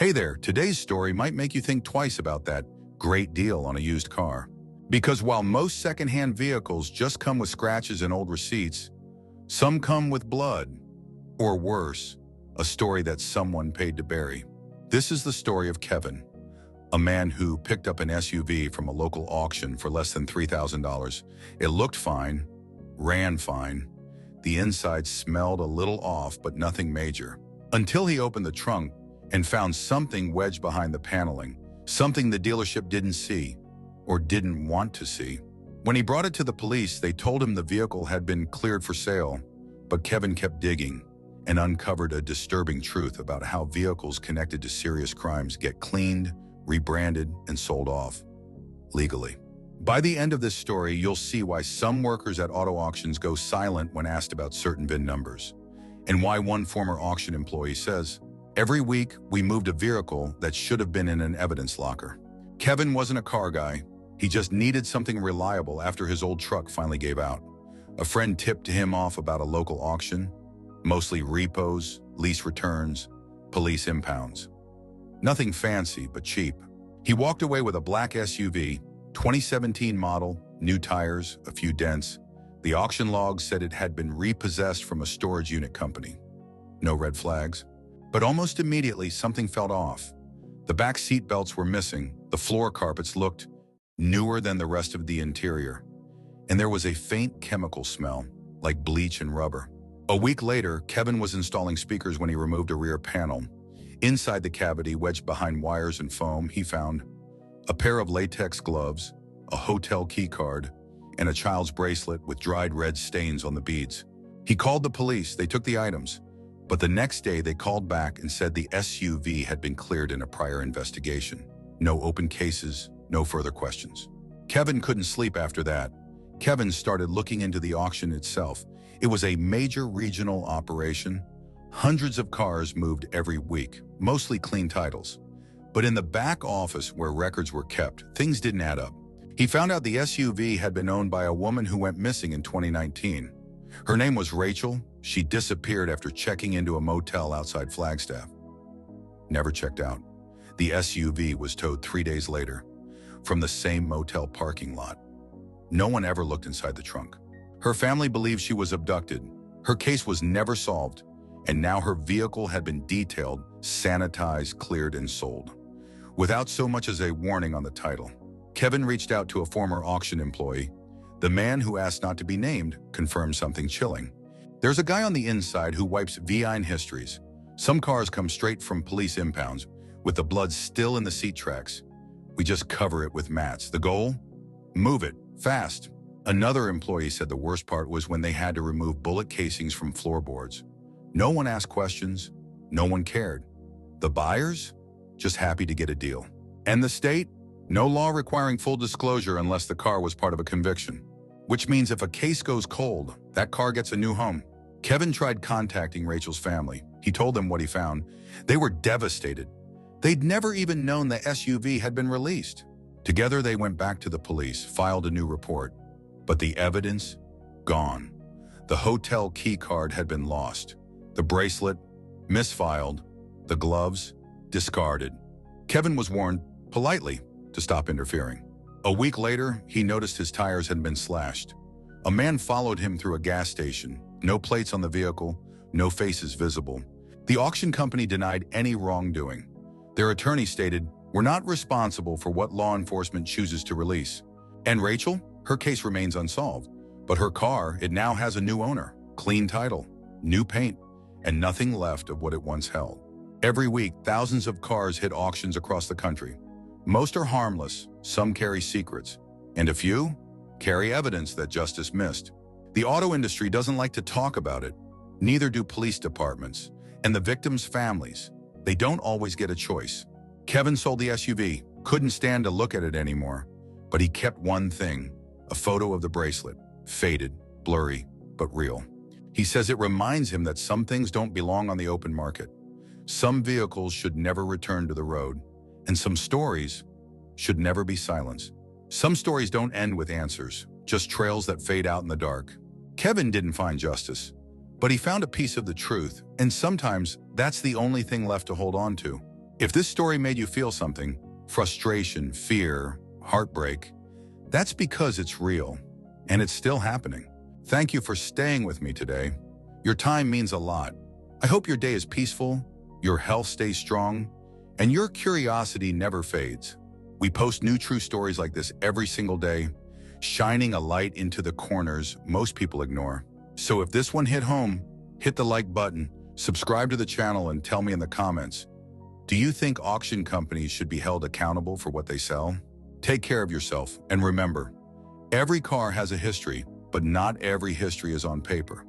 Hey there, today's story might make you think twice about that great deal on a used car. Because while most secondhand vehicles just come with scratches and old receipts, some come with blood, or worse, a story that someone paid to bury. This is the story of Kevin, a man who picked up an SUV from a local auction for less than $3,000. It looked fine, ran fine. The inside smelled a little off, but nothing major. Until he opened the trunk and found something wedged behind the paneling, something the dealership didn't see or didn't want to see. When he brought it to the police, they told him the vehicle had been cleared for sale, but Kevin kept digging and uncovered a disturbing truth about how vehicles connected to serious crimes get cleaned, rebranded, and sold off legally. By the end of this story, you'll see why some workers at auto auctions go silent when asked about certain VIN numbers, and why one former auction employee says, "Every week, we moved a vehicle that should have been in an evidence locker." Kevin wasn't a car guy. He just needed something reliable after his old truck finally gave out. A friend tipped him off about a local auction, mostly repos, lease returns, police impounds. Nothing fancy, but cheap. He walked away with a black SUV, 2017 model, new tires, a few dents. The auction log said it had been repossessed from a storage unit company. No red flags. But almost immediately, something felt off. The back seat belts were missing, the floor carpets looked newer than the rest of the interior, and there was a faint chemical smell, like bleach and rubber. A week later, Kevin was installing speakers when he removed a rear panel. Inside the cavity, wedged behind wires and foam, he found a pair of latex gloves, a hotel key card, and a child's bracelet with dried red stains on the beads. He called the police. They took the items. But the next day, they called back and said the SUV had been cleared in a prior investigation. No open cases, no further questions. Kevin couldn't sleep after that. Kevin started looking into the auction itself. It was a major regional operation. Hundreds of cars moved every week, mostly clean titles. But in the back office where records were kept, things didn't add up. He found out the SUV had been owned by a woman who went missing in 2019. Her name was Rachel. She disappeared after checking into a motel outside Flagstaff. Never checked out. The SUV was towed 3 days later from the same motel parking lot. No one ever looked inside the trunk. Her family believed she was abducted. Her case was never solved, and now her vehicle had been detailed, sanitized, cleared, and sold, without so much as a warning on the title. Kevin reached out to a former auction employee. The man who asked not to be named confirmed something chilling. There's a guy on the inside who wipes VIN histories. Some cars come straight from police impounds, with the blood still in the seat tracks. We just cover it with mats. The goal? Move it, fast. Another employee said the worst part was when they had to remove bullet casings from floorboards. No one asked questions. No one cared. The buyers? Just happy to get a deal. And the state? No law requiring full disclosure unless the car was part of a conviction. Which means if a case goes cold, that car gets a new home. Kevin tried contacting Rachel's family. He told them what he found. They were devastated. They'd never even known the SUV had been released. Together, they went back to the police, filed a new report. But the evidence? Gone. The hotel key card had been lost. The bracelet? Misfiled. The gloves? Discarded. Kevin was warned, politely, to stop interfering. A week later, he noticed his tires had been slashed. A man followed him through a gas station. No plates on the vehicle, no faces visible. The auction company denied any wrongdoing. Their attorney stated, "We're not responsible for what law enforcement chooses to release." And Rachel? Her case remains unsolved. But her car, it now has a new owner, clean title, new paint, and nothing left of what it once held. Every week, thousands of cars hit auctions across the country. Most are harmless, some carry secrets, and a few carry evidence that justice missed. The auto industry doesn't like to talk about it. Neither do police departments, and the victims' families. They don't always get a choice. Kevin sold the SUV, couldn't stand to look at it anymore, but he kept one thing, a photo of the bracelet, faded, blurry, but real. He says it reminds him that some things don't belong on the open market. Some vehicles should never return to the road, and some stories should never be silenced. Some stories don't end with answers, just trails that fade out in the dark. Kevin didn't find justice, but he found a piece of the truth, and sometimes that's the only thing left to hold on to. If this story made you feel something, frustration, fear, heartbreak, that's because it's real, and it's still happening. Thank you for staying with me today. Your time means a lot. I hope your day is peaceful, your health stays strong, and your curiosity never fades. We post new true stories like this every single day, shining a light into the corners most people ignore. So if this one hit home, hit the like button, subscribe to the channel, and tell me in the comments, do you think auction companies should be held accountable for what they sell? Take care of yourself, and remember, every car has a history, but not every history is on paper.